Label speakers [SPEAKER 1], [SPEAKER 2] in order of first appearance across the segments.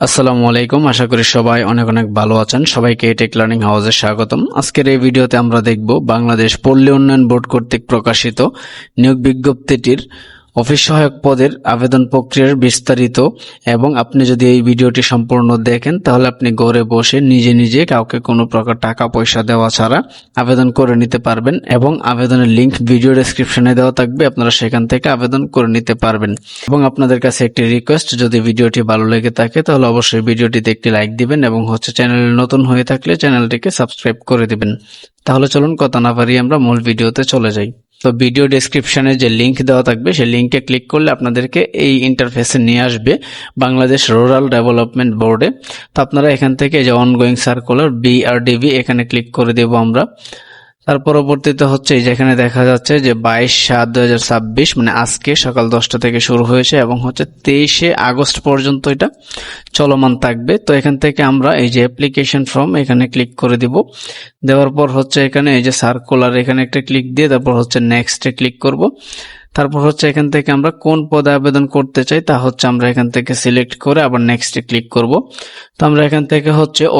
[SPEAKER 1] আসসালামু আলাইকুম। আশা করি সবাই অনেক অনেক ভালো আছেন। সবাইকে টেক লার্নিং হাউসে স্বাগতম। আজকের এই ভিডিওতে আমরা দেখব বাংলাদেশ পল্লী উন্নয়ন বোর্ড কর্তৃক প্রকাশিত নিয়োগ বিজ্ঞপ্তিটির অফিস সহায়ক পদের আবেদন প্রক্রিয়ার বিস্তারিত, এবং আপনি যদি এই ভিডিওটি সম্পূর্ণ দেখেন তাহলে আপনি ঘরে বসে নিজে নিজে কাউকে কোনো প্রকার টাকা পয়সা দেওয়া ছাড়া আবেদন করে নিতে পারবেন, এবং আবেদনের লিংক ভিডিও ডেসক্রিপশনে দেওয়া থাকবে, আপনারা সেখান থেকে আবেদন করে নিতে পারবেন। এবং আপনাদের কাছে একটি রিকোয়েস্ট, যদি ভিডিওটি ভালো লেগে থাকে তাহলে অবশ্যই ভিডিওটিতে একটি লাইক দিবেন, এবং চ্যানেলে নতুন হয়ে থাকলে চ্যানেলটিকে সাবস্ক্রাইব করে দিবেন। তাহলে চলুন কথা না বাড়িয়ে আমরা মূল ভিডিওতে চলে যাই। তো ভিডিও ডেসক্রিপশনে যে লিংক দেওয়া থাকবে সেই লিংকে ক্লিক করলে আপনাদেরকে এই ইন্টারফেসে নিয়ে আসবে বাংলাদেশ রুরাল ডেভেলপমেন্ট বোর্ডে। তো আপনারা এখান থেকে যে অনগোয়িং সার্কুলার BRDB এখানে ক্লিক করে দেব আমরা। তার পরবর্তীতে হচ্ছে যেখানে দেখা যাচ্ছে যে 22/7/2026 মানে আজকে সকাল 10টা থেকে শুরু হয়েছে এবং 23শে আগস্ট পর্যন্ত এটা চলমান থাকবে। তো এখান থেকে আমরা এই যে অ্যাপ্লিকেশন ফর্ম এখানে ক্লিক করে দিব। দেওয়ার পর এখানে এই যে সার্কুলার এখানে একটা ক্লিক দিয়ে তারপর নেক্সটে ক্লিক করব। তারপর এখান থেকে আমরা কোন পদে আবেদন করতে চাই তা আমরা এখান থেকে সিলেক্ট করে আবার নেক্সটে ক্লিক করব। তো আমরা এখান থেকে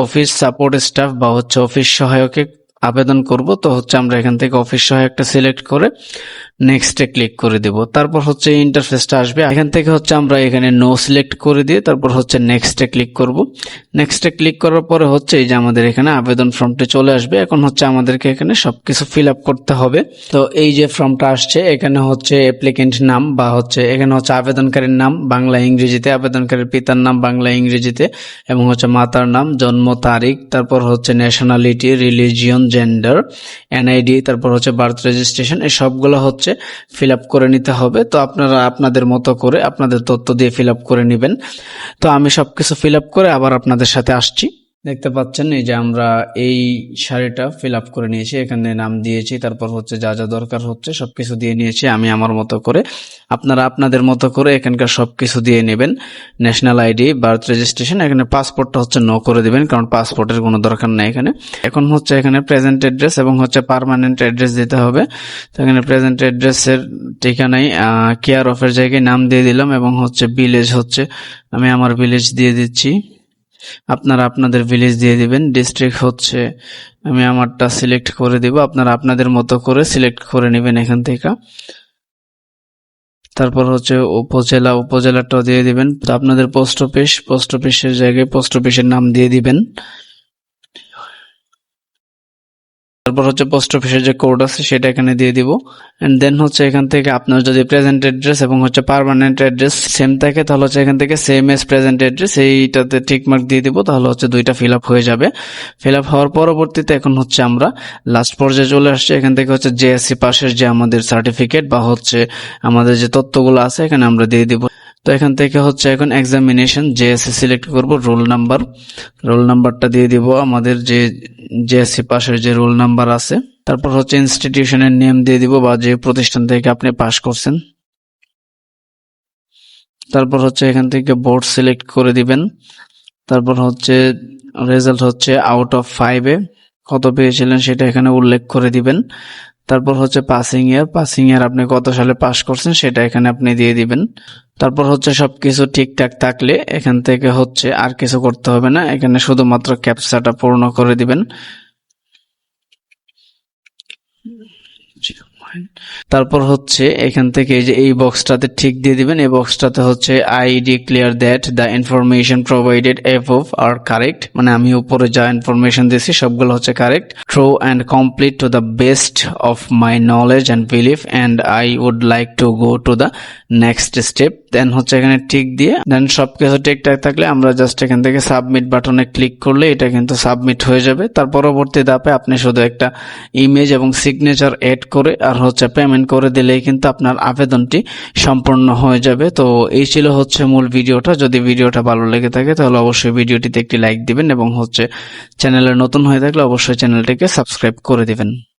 [SPEAKER 1] অফিস সাপোর্ট স্টাফ বা অফিস সহায়কে আবেদন করব। তো আমরা এখান থেকে অফিস সহায়কটা সিলেক্ট করে নেক্সটে ক্লিক করে দেব। তারপর ইন্টারফেসটা আসবে। এখান থেকে আমরা এখানে নো সিলেক্ট করে দিয়ে তারপর নেক্সটে ক্লিক করব। নেক্সটে ক্লিক করার পরে এই যে আমাদের এখানে আবেদন ফর্মটি চলে আসবে। এখন আমাদেরকে এখানে সবকিছু ফিল আপ করতে হবে। তো এই যে ফর্মটা আসছে এখানে অ্যাপ্লিকেন্ট নাম বা এখানে আবেদনকারীর নাম বাংলা ইংরেজিতে, আবেদনকারীর পিতার নাম বাংলা ইংরেজিতে, এবং মাতার নাম, জন্ম তারিখ, তারপর ন্যাশনালিটি, রিলিজিয়ন, জেন্ডার, NID, তারপর বার্থ রেজিস্ট্রেশন, এই সবগুলো ফিল আপ করে নিতে হবে। তো আপনারা আপনাদের মতো করে আপনাদের তথ্য দিয়ে ফিল আপ করে নেবেন। তো আমি সবকিছু ফিল আপ করে আবার আপনাদের সাথে আসছি। দেখতে পাচ্ছেন এই যে আমরা এই সারিটা ফিল আপ করে নিয়েছি, এখানে নাম দিয়েছি, তারপর যা যা দরকার সবকিছু দিয়ে নিয়েছি আমি আমার মতো করে। আপনারা আপনাদের মতো করে এখানকার সবকিছু দিয়ে নেবেন। ন্যাশনাল ID, বার্থ রেজিস্ট্রেশন, এখানে পাসপোর্টটা নো করে দিবেন, কারণ পাসপোর্টের কোনো দরকার নাই এখানে। এখন এখানে প্রেজেন্ট অ্যাড্রেস এবং পার্মানেন্ট অ্যাড্রেস দিতে হবে। তো এখানে প্রেজেন্ট অ্যাড্রেসের ঠিকানায় কেয়ার অফের জায়গায় নাম দিয়ে দিলাম, এবং ভিলেজ আমি আমার ভিলেজ দিয়ে দিচ্ছি, আপনারা আপনাদের ভিলেজ দিয়ে দিবেন। ডিস্ট্রিক্ট আমি আমারটা সিলেক্ট করে দিব, আপনারা আপনাদের মতো করে সিলেক্ট করে নেবেন এখান থেকে। তারপর উপজেলাটাও দিয়ে দিবেন। আপনাদের পোস্ট অফিসের জায়গায় পোস্ট অফিসের নাম দিয়ে দিবেন। তারপর পোস্ট অফিসের যে কোড আছে সেটা এখানে দিয়ে দিব। এন্ড দেন এখান থেকে আপনার যদি প্রেজেন্ট অ্যাড্রেস এবং পার্মানেন্ট অ্যাড্রেস সেম থাকে তাহলে এখান থেকে সেম এজ প্রেজেন্ট অ্যাড্রেস এইটাতে টিক মার্ক দিয়ে দিব, তাহলে দুইটা ফিল আপ হয়ে যাবে। ফিল আপ হওয়ার পরবর্তীতে এখন আমরা লাস্ট পর্যায়ে চলে আসছি। এখান থেকে JSC পাশের যে আমাদের সার্টিফিকেট বা আমাদের যে তথ্যগুলো আছে এখানে আমরা দিয়ে দিব। তো এখান থেকে এখন এক্সামিনেশন JSC সিলেক্ট করব, রোল নাম্বারটা দিয়ে দিব, আমাদের যে JSC পাশের যে রোল নাম্বার আছে। তারপর ইনস্টিটিউশনের নেম দিয়ে দিব বা যে প্রতিষ্ঠান থেকে আপনি পাস করছেন। তারপর এখান থেকে বোর্ড সিলেক্ট করে দিবেন। তারপর রেজাল্ট আউট অফ 5-এ কত পেয়েছিলেন সেটা এখানে উল্লেখ করে দিবেন। তারপর পাসিং ইয়ার আপনি কত সালে পাস করছেন সেটা এখানে আপনি দিয়ে দিবেন। তারপর সবকিছু ঠিকঠাক থাকলে এখান থেকে আর কিছু করতে হবে না, এখানে শুধুমাত্র ক্যাপচাটা পূর্ণ করে দিবেন। তারপর এখান থেকে এই যে এই বক্সটাতে ঠিক দিয়ে দিবেন। এই বক্সটাতে I declare that the information provided above are correct, মানে আমি উপরে যা ইনফরমেশন দিয়েছি সবগুলো correct, true and complete to the best of my knowledge and belief, and I would like to go to the next step. দেন এখানে ঠিক দিয়ে দেন সবকিছু ঠিকঠাক থাকলে আমরা জাস্ট এখান থেকে সাবমিট বাটনে ক্লিক করলে এটা কিন্তু সাবমিট হয়ে যাবে। তার পরবর্তী ধাপে আপনি শুধু একটা ইমেজ এবং সিগনেচার এড করে আর পেমেন্ট করে দিলেই কিন্তু আপনার আবেদনটি সম্পূর্ণ হয়ে যাবে। তো এই ছিল মূল ভিডিওটা। যদি ভিডিওটা ভালো লেগে থাকে তাহলে অবশ্যই ভিডিওটিতে একটি লাইক দিবেন, এবং চ্যানেলে নতুন হয়ে থাকলে অবশ্যই চ্যানেলটিকে সাবস্ক্রাইব করে দিবেন।